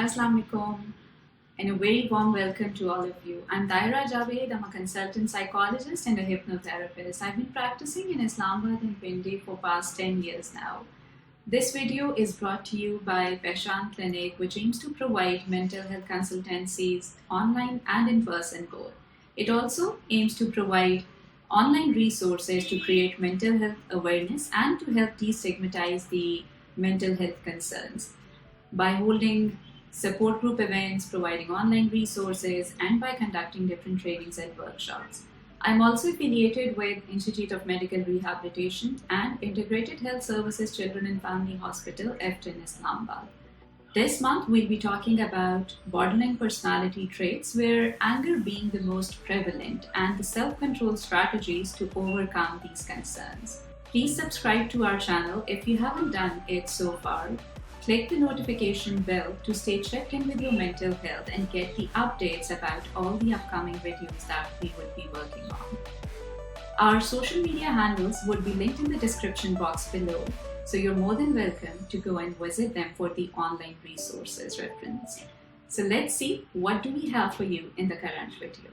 Assalamu alaikum and a very warm welcome to all of you. I'm Daira Javed. I'm a consultant psychologist and a hypnotherapist. I've been practicing in Islamabad and Pindi for past 10 years now. This video is brought to you by Peshan Clinic, which aims to provide mental health consultancies online and in person both. It also aims to provide online resources to create mental health awareness and to help destigmatize the mental health concerns by holding support group events, providing online resources, and by conducting different trainings and workshops. I'm also affiliated with Institute of Medical Rehabilitation and Integrated Health Services Children and Family Hospital, EFTIN, Islamabad. This month, we'll be talking about borderline personality traits, where anger being the most prevalent, and the self-control strategies to overcome these concerns. Please subscribe to our channel if you haven't done it so far. Click the notification bell to stay checked in with your mental health and get the updates about all the upcoming videos that we will be working on. Our social media handles would be linked in the description box below, so you're more than welcome to go and visit them for the online resources reference. So let's see, what do we have for you in the current video.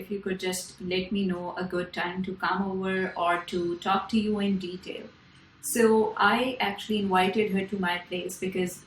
If you could just let me know a good time to come over or to talk to you in detail. So I actually invited her to my place because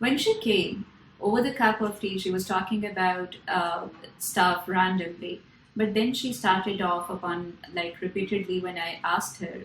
When she came, over the cup of tea, she was talking about stuff randomly. But then she started off upon repeatedly when I asked her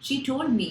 She told me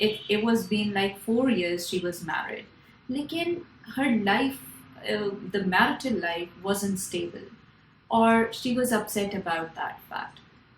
it was been 4 years she was married. Lekin her life, the marital life wasn't stable. Or she was upset about that fact.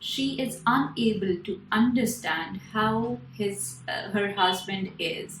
she is unable to understand how her husband is.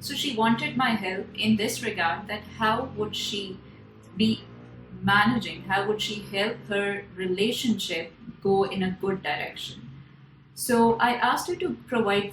So she wanted my help in this regard, that how would she be managing, how would she help her relationship go in a good direction. So I asked her to provide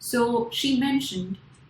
So she mentioned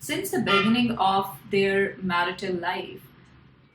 since the beginning of their marital life,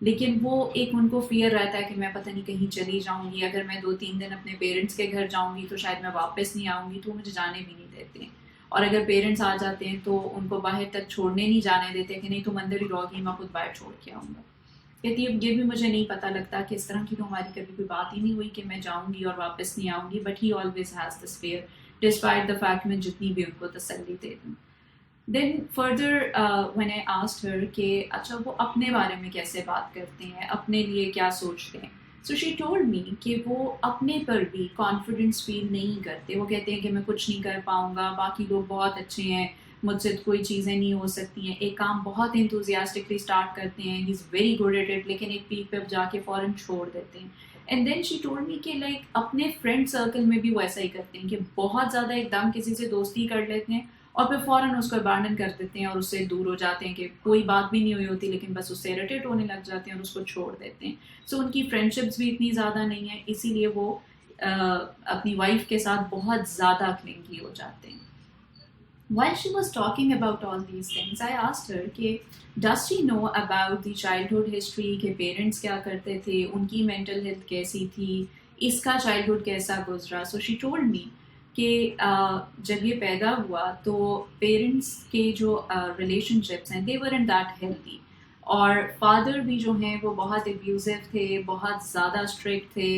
لیکن وہ ایک ان کو fair رہتا ہے کہ میں پتہ نہیں کہیں چلی جاؤں گی، اگر میں 2-3 دن اپنے پیرنٹس کے گھر جاؤں گی تو شاید میں واپس نہیں آؤں گی، تو مجھے جانے بھی نہیں دیتے ہیں، اور اگر پیرنٹس آ جاتے ہیں تو ان کو باہر تک چھوڑنے نہیں جانے دیتے کہ نہیں تم اندر ہی رہو گی، میں خود باہر چھوڑ کے آؤں گا. کہتی ہے یہ بھی مجھے نہیں پتہ لگتا کہ اس طرح کی تو ہماری کبھی کوئی بات ہی نہیں ہوئی کہ میں جاؤں گی اور واپس نہیں آؤں گی، but he always has this fear despite the fact میں جتنی بھی ان کو تسلی دے دوں. Then further when I asked her کہ اچھا وہ اپنے بارے میں کیسے بات کرتے ہیں، اپنے لیے کیا سوچتے ہیں، سو شی ٹولڈ می کہ وہ اپنے پر بھی کانفیڈنس فیل نہیں کرتے. وہ کہتے ہیں کہ میں کچھ نہیں کر پاؤں گا، باقی لوگ بہت اچھے ہیں، مجھ سے کوئی چیزیں نہیں ہو سکتی ہیں. ایک کام بہت انتھوزیاسٹکلی اسٹارٹ کرتے ہیں، he is very good at it, لیکن ایک پیک پہ جا کے فوراً چھوڑ دیتے ہیں. And then she told me کہ لائک اپنے فرینڈ سرکل میں بھی وہ ایسا ہی کرتے ہیں کہ بہت زیادہ ایک دم کسی سے دوستی کر لیتے ہیں اور پھر فوراً اس کو ابانڈن کر دیتے ہیں اور اس سے دور ہو جاتے ہیں کہ کوئی بات بھی نہیں ہوئی ہوتی، لیکن بس اس سے اریٹیٹ ہونے لگ جاتے ہیں اور اس کو چھوڑ دیتے ہیں. سو ان کی فرینڈ شپس بھی اتنی زیادہ نہیں ہیں، اسی لیے وہ اپنی وائف کے ساتھ بہت زیادہ کلنگی ہو جاتے ہیں. While she was talking about all these things, I asked her کہ does she know about the childhood history کہ پیرنٹس کیا کرتے تھے، ان کی مینٹل ہیلتھ کیسی تھی، اس کا چائلڈہڈ کیسا گزرا. سو شی ٹولڈ می کہ جب یہ پیدا ہوا تو پیرنٹس کے جو ریلیشن شپس ہیں they weren't that healthy، اور فادر بھی جو ہیں وہ بہت ابیوزو تھے، بہت زیادہ اسٹرکٹ تھے،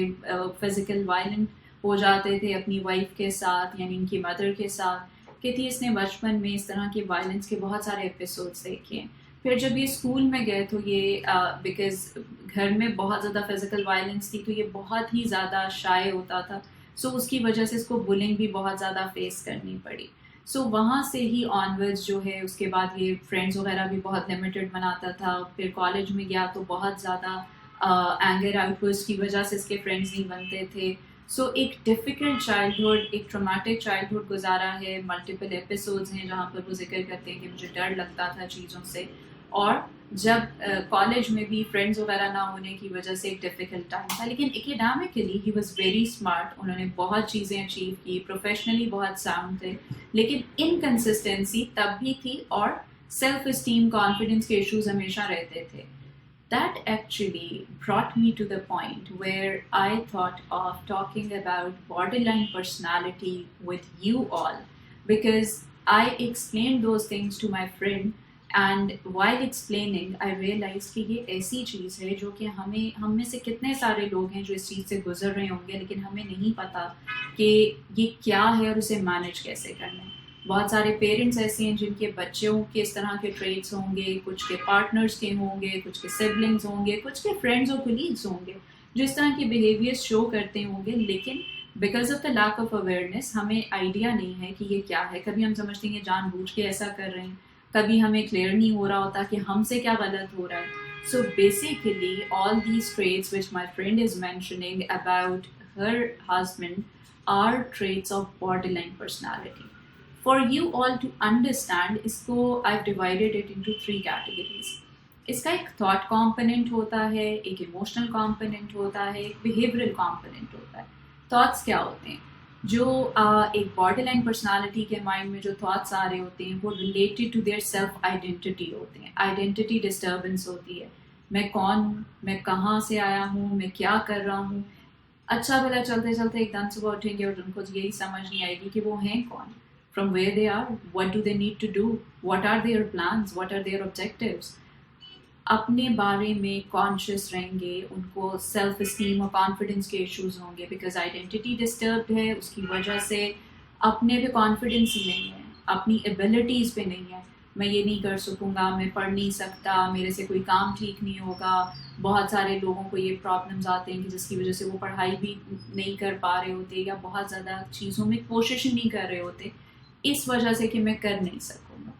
فزیکل وائلنٹ ہو جاتے تھے اپنی وائف کے ساتھ، یعنی ان کی مدر کے ساتھ. کہتی اس نے بچپن میں اس طرح کے وائلنس کے بہت سارے ایپیسوڈس دیکھے ہیں. پھر جب یہ اسکول میں گئے تو یہ بیکاز گھر میں بہت زیادہ فزیکل وائلنس تھی تو یہ بہت ہی زیادہ شائع ہوتا تھا، سو اس کی وجہ سے اس کو بلنگ بھی بہت زیادہ فیس کرنی پڑی. سو وہاں سے ہی آنورڈز جو ہے اس کے بعد یہ فرینڈس وغیرہ بھی بہت لمیٹڈ بناتا تھا. پھر کالج میں گیا تو بہت زیادہ اینگر آؤٹ برسٹ کی وجہ سے اس کے فرینڈس نہیں بنتے تھے. سو ایک ڈیفیکلٹ چائلڈہڈ، ایک ٹرامیٹک چائلڈہڈ گزارا ہے. ملٹیپل ایپیسوڈز ہیں جہاں پر وہ ذکر کرتے ہیں کہ مجھے ڈر لگتا تھا چیزوں سے، اور جب کالج میں بھی فرینڈز وغیرہ نہ ہونے کی وجہ سے ایک ڈیفیکلٹ ٹائم تھا. لیکن academically he was very smart, انہوں نے بہت چیزیں اچیو کی، پروفیشنلی بہت ساؤنڈ تھے، لیکن انکنسسٹنسی تب بھی تھی اور سیلف اسٹیم کانفیڈنس کے ایشوز ہمیشہ رہتے تھے. That actually brought me to the point where I thought of talking about borderline personality with you all, because I explained those things to my friend, and while explaining I realized کہ یہ ایسی چیز ہے جو کہ ہم میں سے کتنے سارے لوگ ہیں جو اس چیز سے گزر رہے ہوں گے، لیکن ہمیں نہیں پتا کہ یہ کیا ہے اور اسے مینیج کیسے کرنا ہے. بہت سارے پیرنٹس ایسے ہیں جن کے بچوں کے اس طرح کے ٹریٹس ہوں گے، کچھ کے پارٹنرس کے ہوں گے، کچھ کے سبلنگس ہوں گے، کچھ کے فرینڈز اور کولیگس ہوں گے جو اس طرح کے بیہیویئرس شو کرتے ہوں گے، لیکن because of the lack of awareness ہمیں آئیڈیا نہیں ہے کہ یہ کیا ہے. کبھی ہم سمجھتے ہیں کہ جان بوجھ کے ایسا کر رہے ہیں، کبھی ہمیں کلیئر نہیں ہو رہا ہوتا کہ ہم سے کیا غلط ہو رہا ہے. So basically all these traits which my friend is mentioning about her husband are traits of borderline personality. For you all to understand اس کو I've divided it into 3 categories. اس کا ایک thought component ہوتا ہے، ایک emotional component ہوتا ہے، ایک behavioral component ہوتا ہے. Thoughts کیا ہوتے ہیں؟ جو ایک border line personality کے مائنڈ میں جو thoughts آ رہے ہوتے ہیں وہ related to their self identity ہوتے ہیں. identity disturbance ہوتی ہے، میں کون ہوں، میں کہاں سے آیا ہوں، میں کیا کر رہا ہوں. اچھا بھلا چلتے چلتے ایک دم صبح اٹھیں گے اور ان کو یہی سمجھ نہیں آئے گی کہ وہ ہیں کون، from where they are, what do they need to do, what are their plans, what are their objectives. اپنے بارے میں کانشیس رہیں گے، ان کو سیلف اسٹیم اور کانفیڈنس کے ایشوز ہوں گے بیکاز آئیڈینٹی ڈسٹربڈ ہے. اس کی وجہ سے اپنے پہ کانفیڈنس ہی نہیں ہے، اپنی ایبلٹیز پہ نہیں ہے. میں یہ نہیں کر سکوں گا، میں پڑھ نہیں سکتا، میرے سے کوئی کام ٹھیک نہیں ہوگا. بہت سارے لوگوں کو یہ پرابلمز آتے ہیں کہ جس کی وجہ سے وہ پڑھائی بھی نہیں کر پا رہے ہوتے یا بہت زیادہ چیزوں میں کوشش ہی نہیں کر رہے ہوتے اس وجہ سے کہ میں کر نہیں سکوں گا.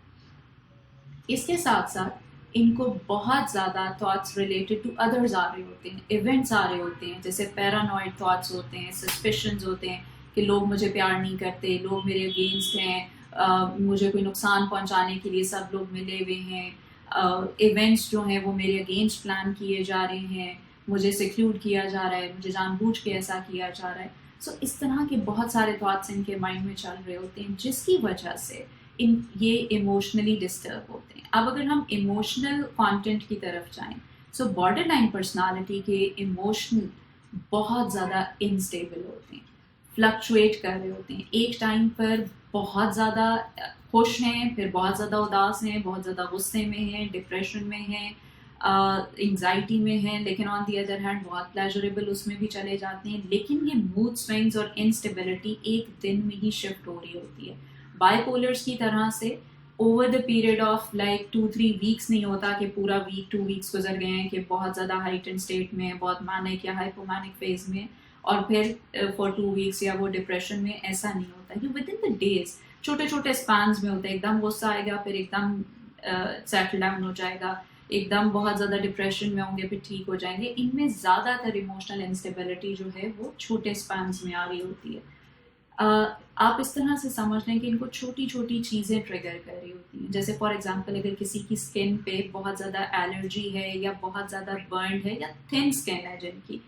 اس کے ساتھ ساتھ ان کو بہت زیادہ تھاٹس ریلیٹڈ ٹو ادرز آ رہے ہوتے ہیں، ایونٹس آ رہے ہوتے ہیں، جیسے پیرانوائڈ تھاٹس ہوتے ہیں، سسپیشنز ہوتے ہیں کہ لوگ مجھے پیار نہیں کرتے، لوگ میرے اگینسٹ ہیں، مجھے کوئی نقصان پہنچانے کے لیے سب لوگ ملے ہوئے ہیں، ایونٹس جو ہیں وہ میرے اگینسٹ پلان کیے جا رہے ہیں، مجھے سیکلوڈ کیا جا رہا ہے، مجھے جان بوجھ کے ایسا کیا جا رہا ہے. سو اس طرح کے بہت سارے تھاٹس ان کے مائنڈ میں چل رہے ہوتے ہیں جس کی وجہ سے یہ ایموشنلی ڈسٹرب ہوتے ہیں. اب اگر ہم ایموشنل کانٹینٹ کی طرف جائیں سو بارڈر لائن پرسنالٹی کے ایموشنل بہت زیادہ انسٹیبل ہوتے ہیں, فلکچویٹ کر رہے ہوتے ہیں, ایک ٹائم پر بہت زیادہ خوش ہیں, پھر بہت زیادہ اداس ہیں, بہت زیادہ غصے میں ہیں, ڈپریشن میں ہیں, انگزائٹی میں ہیں, لیکن آن دی ادر ہینڈ بہت پلیجریبل اس میں بھی چلے جاتے ہیں. لیکن یہ موڈ سوئنگز اور انسٹیبلٹی ایک دن میں ہی شفٹ ہو رہی ہوتی ہے. بائی پولرس کی طرح سے over the period of like 2-3 ویکس نہیں ہوتا کہ پورا ویک 2 ویکس گزر گئے ہیں کہ بہت زیادہ ہائٹن اسٹیٹ میں, بہت مینک یا ہائپومینک فیز میں, اور پھر فار 2 ویکس یا وہ ڈپریشن میں. ایسا نہیں ہوتا. یہ ود ان دا ڈیز چھوٹے چھوٹے اسپینس میں ہوتا ہے. ایک دم غصہ آئے گا, پھر ایک دم سیٹل ڈاؤن ہو جائے گا, ایک دم بہت زیادہ ڈپریشن میں ہوں گے, پھر ٹھیک ہو جائیں گے. ان میں زیادہ تر ایموشنل انسٹیبلٹی جو ہے وہ چھوٹے اسپینس میں آ رہی ہوتی ہے. آپ اس طرح سے سمجھ لیں کہ ان کو چھوٹی چھوٹی چیزیں ٹریگر کر رہی ہوتی ہیں. جیسے فار ایگزامپل اگر کسی کی اسکن پہ بہت زیادہ الرجی ہے یا بہت زیادہ برنڈ ہے یا تھن اسکن ہے جن کی,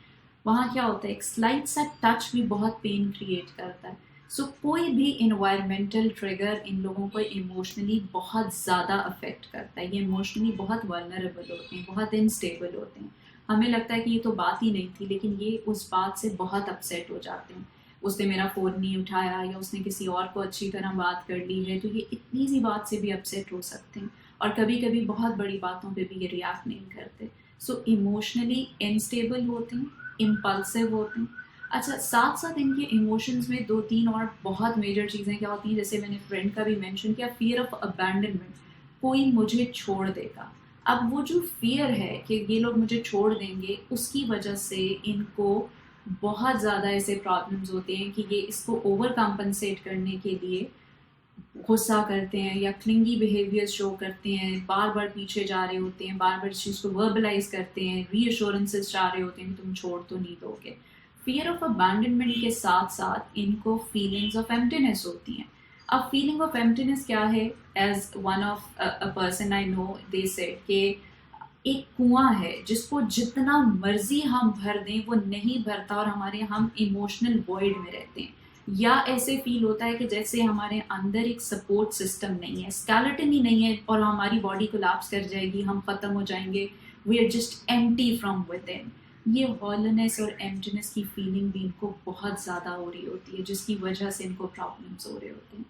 وہاں کیا ہوتا ہے ایک سلائٹ سا ٹچ بھی بہت پین کریٹ کرتا ہے. سو کوئی بھی انوائرمنٹل ٹریگر ان لوگوں کو ایموشنلی بہت زیادہ افیکٹ کرتا ہے. یہ ایموشنلی بہت ولنریبل ہوتے ہیں, بہت انسٹیبل ہوتے ہیں. ہمیں لگتا ہے کہ یہ تو بات ہی نہیں تھی, لیکن یہ اس بات سے بہت اپسیٹ ہو جاتے ہیں. اس نے میرا فون نہیں اٹھایا یا اس نے کسی اور کو اچھی طرح بات کر لی ہے, تو یہ اتنی سی بات سے بھی اپسیٹ ہو سکتے ہیں. اور کبھی کبھی بہت بڑی باتوں پہ بھی یہ ریئیکٹ نہیں کرتے. سو ایموشنلی انسٹیبل ہوتے ہیں, امپلسو ہوتے ہیں. اچھا, ساتھ ساتھ ان کے ایموشنز میں 2-3 اور بہت میجر چیزیں کیا ہوتی ہیں, جیسے میں نے فرینڈ کا بھی مینشن کیا, فیئر آف ابینڈنمنٹ, کوئی مجھے چھوڑ دے گا. اب وہ جو فیئر ہے کہ یہ لوگ مجھے چھوڑ دیں گے, اس کی وجہ سے ان کو بہت زیادہ ایسے پرابلمز ہوتے ہیں کہ یہ اس کو اوور کمپنسیٹ کرنے کے لیے غصہ کرتے ہیں یا کلنگی بیہیویئر شو کرتے ہیں, بار بار پیچھے جا رہے ہوتے ہیں, بار بار اس چیز کو وربلائز کرتے ہیں, ری ایشورنسز چاہ رہے ہوتے ہیں کہ تم چھوڑ تو نہیں دو گے. فیئر آف ابینڈنمنٹ کے ساتھ ساتھ ان کو فیلنگز آف ایمٹینس ہوتی ہیں. اب فیلنگ آف ایمٹینس کیا ہے, as one of a person I know they said کہ ایک کنواں ہے جس کو جتنا مرضی ہم بھر دیں وہ نہیں بھرتا, اور ہم ایموشنل وائڈ میں رہتے ہیں. یا ایسے فیل ہوتا ہے کہ جیسے ہمارے اندر ایک سپورٹ سسٹم نہیں ہے, اسکیلیٹن ہی نہیں ہے, اور ہماری باڈی کولیپس کر جائے گی, ہم ختم ہو جائیں گے, we are just empty from within. یہ ہالنس اور ایمٹینس کی فیلنگ بھی ان کو بہت زیادہ ہو رہی ہوتی ہے, جس کی وجہ سے ان کو پرابلمس ہو رہے ہوتے ہیں.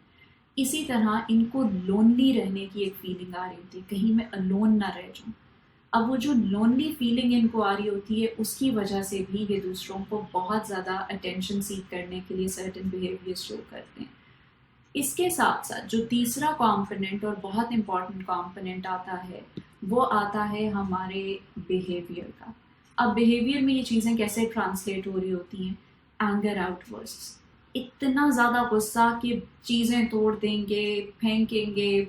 اسی طرح ان کو لونلی رہنے کی ایک فیلنگ آ رہی ہوتی ہے, کہیں میں الون نہ رہ جاؤں. اب وہ جو لونلی فیلنگ ان کو آ رہی ہوتی ہے, اس کی وجہ سے بھی یہ دوسروں کو بہت زیادہ اٹینشن سیک کرنے کے لیے سرٹن بیہیویئر شو کرتے ہیں. اس کے ساتھ ساتھ جو تیسرا کمپوننٹ اور بہت امپورٹنٹ کمپوننٹ آتا ہے, وہ آتا ہے ہمارے بیہیویئر کا. اب بیہیویئر میں یہ چیزیں کیسے ٹرانسلیٹ ہو رہی ہوتی ہیں, اینگر آؤٹ برسٹس, اتنا زیادہ غصہ کہ چیزیں توڑ دیں گے, پھینکیں گے,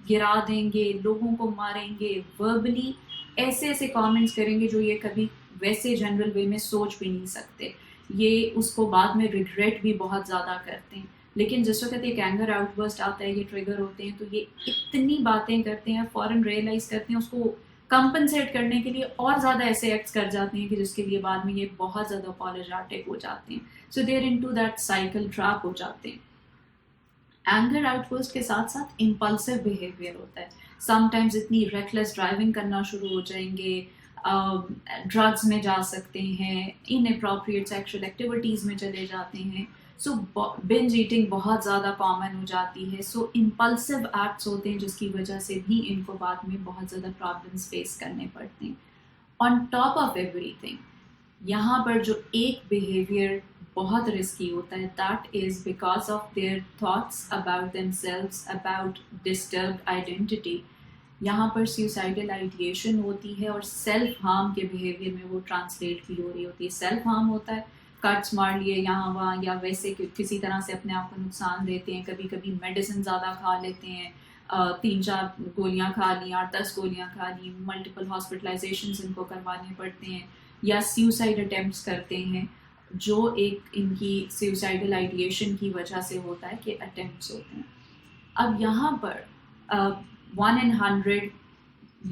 گرا دیں گے, لوگوں کو ماریں گے, وربلی ایسے ایسے کامنٹس کریں گے جو یہ کبھی ویسے جنرل وے میں سوچ بھی نہیں سکتے. یہ اس کو بعد میں ریگریٹ بھی بہت زیادہ کرتے ہیں. لیکن جس وقت ایک اینگر آؤٹ برسٹ آتا ہے, یہ ٹریگر ہوتے ہیں, تو یہ اتنی باتیں کرتے ہیں, فوراً ریئلائز کرتے ہیں, اس کو کمپنسیٹ کرنے کے لیے اور زیادہ ایسے ایکٹس کر جاتے ہیں کہ جس کے لیے بعد میں یہ بہت زیادہ اپالوجیٹک ہو جاتے ہیں. So they are into that cycle trap ہو جاتے ہیں. اینگر آؤٹ برسٹ کے ساتھ ساتھ امپلسو بیہیویئر ہوتا ہے. سم ٹائمز اتنی ریکلیس ڈرائیونگ کرنا شروع ہو جائیں گے, ڈرگس میں جا سکتے ہیں, ان اپروپریٹ سیکشل ایکٹیویٹیز میں چلے جاتے ہیں. سو بنج ایٹنگ بہت زیادہ کامن ہو جاتی ہے. سو امپلسو ایکٹس ہوتے ہیں جس کی وجہ سے بھی ان کو بعد میں بہت زیادہ پرابلمس فیس کرنے پڑتے ہیں. آن ٹاپ آف ایوری تھنگ, یہاں پر جو ایک بیہیویئر بہت رسکی ہوتا ہے, that is because of their thoughts about themselves, about disturbed identity. یہاں پر سیوسائڈل آئیڈیشن ہوتی ہے, اور سیلف ہارم کے بیہیویئر میں وہ ٹرانسلیٹ بھی ہو رہی ہوتی ہے. سیلف ہارم ہوتا ہے, کٹس مار لیے یہاں وہاں, یا ویسے کسی طرح سے اپنے آپ کو نقصان دیتے ہیں. کبھی کبھی میڈیسن زیادہ کھا لیتے ہیں, 3-4 گولیاں کھا لیں, 8-10 گولیاں کھا لیں, ملٹیپل ہاسپٹلائزیشنز ان کو کروانے پڑتے ہیں, یا سیوسائڈ اٹیمپٹس کرتے ہیں, جو ایک ان کی سیوسائڈل آئیڈیشن کی وجہ سے ہوتا ہے کہ اٹیمپٹس ہوتے ہیں. اب یہاں پر 1 in 100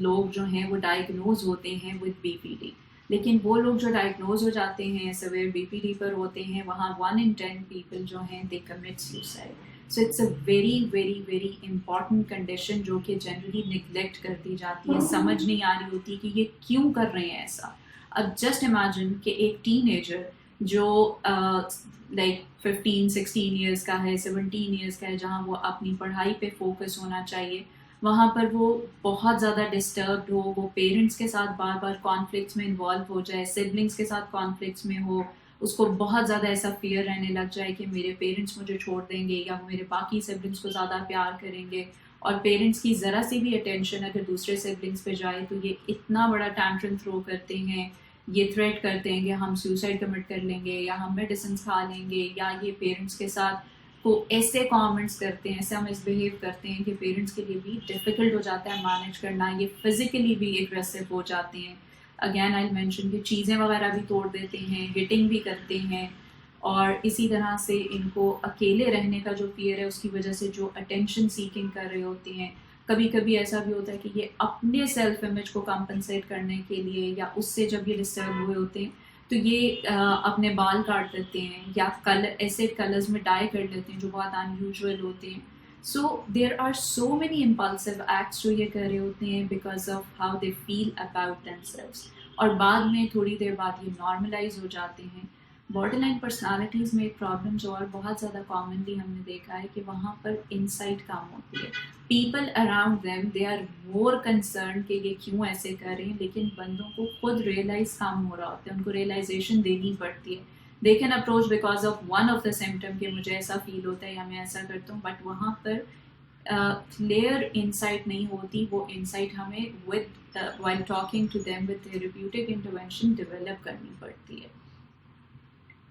لوگ جو ہیں وہ ڈائگنوز ہوتے ہیں وتھ بی پی ڈی, لیکن وہ لوگ جو ڈائگنوز ہو جاتے ہیں سویئر بی پی ڈی پر ہوتے ہیں, وہاں 1 in 10 پیپل جو ہیں they commit suicide. So it's a very very very important condition جو کہ جنرلی نگلیکٹ کر دی جاتی ہے, سمجھ نہیں آ رہی ہوتی کہ یہ کیوں کر رہے ہیں ایسا. اب جسٹ امیجن کہ ایک ٹین ایجر جو لائک 15-16 ایئرس کا ہے, 17 ایئرس کا ہے, جہاں وہ اپنی پڑھائی پہ فوکس ہونا چاہیے, وہاں پر وہ بہت زیادہ ڈسٹربڈ ہو, وہ پیرنٹس کے ساتھ بار بار کانفلکٹس میں انوالو ہو جائے, سبلنگس کے ساتھ کانفلکٹس میں ہو, اس کو بہت زیادہ ایسا فیئر رہنے لگ جائے کہ میرے پیرنٹس مجھے چھوڑ دیں گے یا وہ میرے باقی سبلنگس کو زیادہ پیار کریں گے, اور پیرنٹس کی ذرا سی بھی اٹینشن اگر دوسرے سبلنگس پہ جائے تو یہ اتنا بڑا ٹینٹرم تھرو کرتے ہیں, یہ تھریٹ کرتے ہیں کہ ہم سوسائڈ کمٹ کر لیں گے یا ہم میڈیسنس کھا لیں گے, یا یہ پیرنٹس کے ساتھ کو ایسے کامنٹس کرتے ہیں, ایسا مس بہیو کرتے ہیں کہ پیرنٹس کے لیے بھی ڈیفیکلٹ ہو جاتا ہے مینیج کرنا. یہ فزیکلی بھی ایگریسو ہو جاتے ہیں, اگین آئی مینشن کہ چیزیں وغیرہ بھی توڑ دیتے ہیں, ہٹنگ بھی کرتے ہیں, اور اسی طرح سے ان کو اکیلے رہنے کا جو فیئر ہے اس کی وجہ سے جو اٹینشن سیکنگ کر رہے ہوتے ہیں, کبھی کبھی ایسا بھی ہوتا ہے کہ یہ اپنے سیلف امیج کو کمپنسیٹ کرنے کے لیے یا اس سے جب یہ ڈسٹرب ہوئے ہوتے ہیں تو یہ اپنے بال کاٹ دیتے ہیں یا ایسے کلرز میں ڈائی کر لیتے ہیں جو بہت ان یوزول ہوتے ہیں. So there are so many impulsive acts جو یہ کر رہے ہوتے ہیں because of how they feel about themselves, اور بعد میں تھوڑی دیر بعد یہ نارملائز ہو جاتے ہیں. بارڈر لائن پرسنالٹیز میں ایک پرابلم جو اور بہت زیادہ کامنلی ہم نے دیکھا ہے کہ وہاں پر انسائٹ کم ہوتی ہے. People around them they are more concern کہ یہ کیوں ایسے کر رہے ہیں, لیکن بندوں کو خود ریئلائز کم ہو رہا ہوتا ہے, ان کو ریئلائزیشن دینی پڑتی ہے. They can approach because of one of the symptom کہ مجھے ایسا فیل ہوتا ہے یا میں ایسا کرتا ہوں, بٹ وہاں پر کلیئر انسائٹ نہیں ہوتی. وہ انسائٹ ہمیں with while talking to them with therapeutic intervention develop کرنی پڑتی ہے.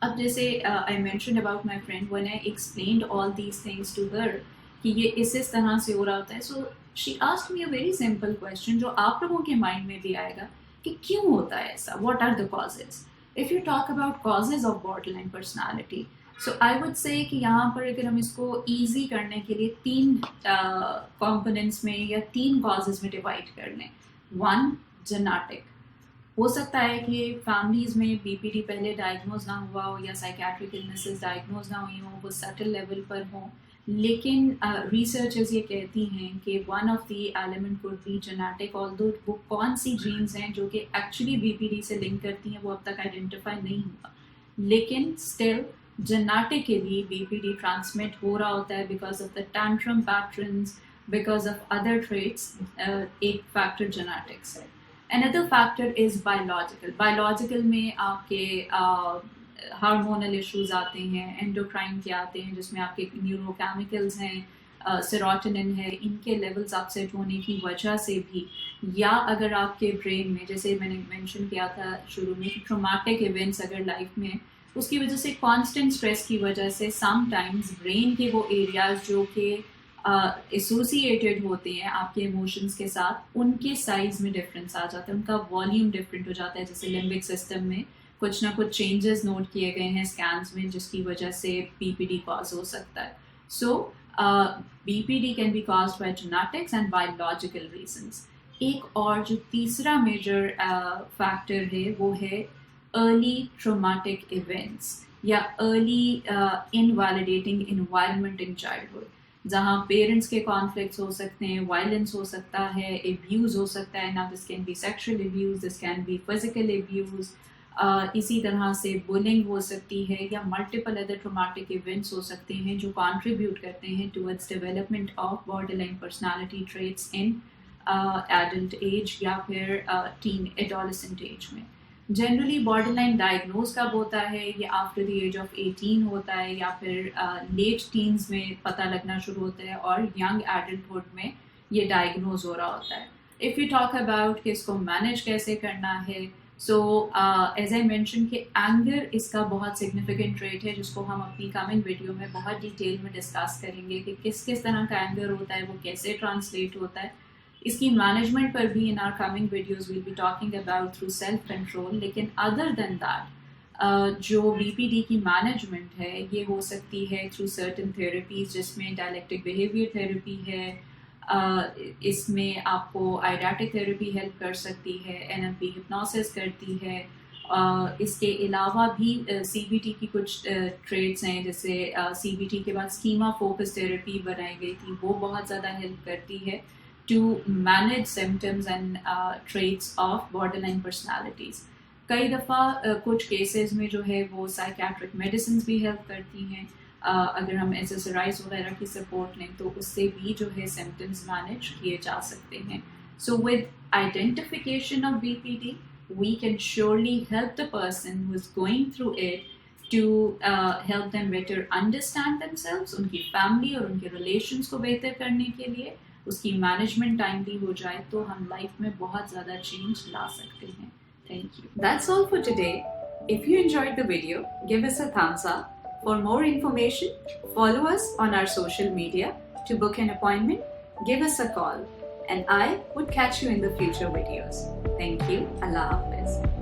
اب جیسے I mentioned about my friend when I explained all these things to her کہ یہ اس طرح سے ہو رہا ہوتا ہے, سو she asked me a very simple question جو آپ لوگوں کے مائنڈ میں بھی آئے گا کہ کیوں ہوتا ہے ایسا, what are the causes. If you talk about causes of borderline personality, so I would say کہ یہاں پر اگر ہم اس کو ایزی کرنے کے لیے 3 کمپوننٹس میں یا 3 کازز میں ڈیوائڈ کر لیں. 1, جینیٹک. ہو سکتا ہے کہ فیملیز میں بی پی ڈی پہلے ڈائگنوز نہ ہوا ہو یا سائیکیٹرک النیسز ڈائگنوز نہ ہوئی ہوں, وہ سٹل لیول پر ہوں, لیکن ریسرچرز یہ کہتی ہیں کہ one of the element could be genetic, although وہ کون سی جینز ہیں جو کہ ایکچولی بی پی ڈی سے لنک کرتی ہیں وہ اب تک آئیڈینٹیفائی نہیں ہوا, لیکن still genetically B P D transmit ہو رہا ہوتا ہے because of the tantrum patterns, because of other traits. ایک فیکٹر جینیٹکس ہے. Another factor is biological. Biological میں آپ کے ہارمونل ایشوز آتے ہیں, انڈوکرائن کے آتے ہیں جس میں آپ کے نیورو کیمیکلز ہیں, سیروٹونن ہے, ان کے لیولز اپ سیٹ ہونے کی وجہ سے بھی, یا اگر آپ کے برین میں جیسے میں نے مینشن کیا تھا شروع میں کہ ٹروماٹک ایونٹس اگر لائف میں اس کی وجہ سے کانسٹنٹ اسٹریس کی وجہ سے سم ٹائمز برین کے وہ ایریاز جو کہ ایسوسیٹیڈ ہوتے ہیں آپ کے ایموشنس کے ساتھ, ان کے سائز میں ڈفرینس آ جاتا ہے, ان کا والیوم ڈفرینٹ ہو جاتا ہے. جیسے لمبک سسٹم میں کچھ نہ کچھ چینجز نوٹ کیے گئے ہیں اسکینس میں جس کی وجہ سے پی پی ڈی کاز ہو سکتا ہے. So B P D can be caused by genetics and biological reasons. ایک اور جو تیسرا میجر فیکٹر ہے وہ ہے ارلی ٹروماٹک ایونٹس یا early invalidating environment in childhood, جہاں پیرنٹس کے کانفلکٹس ہو سکتے ہیں, وائلنس ہو سکتا ہے, ایبیوز ہو سکتا ہے. نا this can be sexual abuse, this can be physical abuse, اسی طرح سے بولنگ ہو سکتی ہے, یا ملٹیپل ادر ٹروماٹک ایونٹس ہو سکتے ہیں جو کانٹریبیوٹ کرتے ہیں towards development of borderline personality traits in adult age یا پھر ٹین ایڈولسنٹ ایج میں. جنرلی بارڈر لائن ڈائگنوز کب ہوتا ہے, یہ آفٹر دی ایج آف 18 ہوتا ہے, یا پھر لیٹ ٹینز میں پتہ لگنا شروع ہوتا ہے, اور ینگ ایڈلٹہڈ میں یہ ڈائگنوز ہو رہا ہوتا ہے. اف یو ٹاک اباؤٹ کہ اس کو مینیج کیسے کرنا ہے, سو ایز آئی مینشن کہ اینگر اس کا بہت سگنیفیکنٹ ٹریٹ ہے جس کو ہم اپنی کمنگ ویڈیو میں بہت ڈیٹیل میں ڈسکس کریں گے کہ کس کس طرح کا اینگر ہوتا ہے, وہ کیسے ٹرانسلیٹ ہوتا ہے. اس کی مینجمنٹ پر بھی in our coming videos will be talking about through self control. لیکن ادر دین دیٹ جو بی پی ڈی کی مینجمنٹ ہے یہ ہو سکتی ہے تھرو سرٹن تھراپیز, جس میں ڈائلیکٹک بیہیویئر تھراپی ہے, اس میں آپ کو آئیڈیاٹک تھراپی ہیلپ کر سکتی ہے, این ایل پی ہپنوسس کرتی ہے, اس کے علاوہ بھی سی بی ٹی کی کچھ ٹریٹس ہیں، جیسے سی بی ٹی کے بعد اسکیما فوکس تھراپی بنائی گئی تھی، وہ بہت زیادہ ہیلپ کرتی ہے to manage symptoms and traits of borderline personalities. کئی دفعہ کچھ کیسز میں جو ہے وہ سائیکیٹرک میڈیسنز بھی ہیلپ کرتی ہیں. اگر ہم ایکسرسائز وغیرہ کی سپورٹ لیں تو اس سے بھی جو ہے سمٹمز مینیج کیے جا سکتے ہیں. So with identification of BPD we can surely help the person who is going through it to help them better understand themselves, ان کی فیملی اور ان کے ریلیشنس کو بہتر کرنے کے لیے اس کی مینجمنٹ ٹائملی ہو جائے تو ہم لائف میں بہت زیادہ چینج لا سکتے ہیں. Thank you. That's all for today. If you enjoyed the video, give us a thumbs up. For more information, follow us on our social media. To book an appointment, give us a call. And I would catch you in the future videos. Thank you. Allah Hafiz.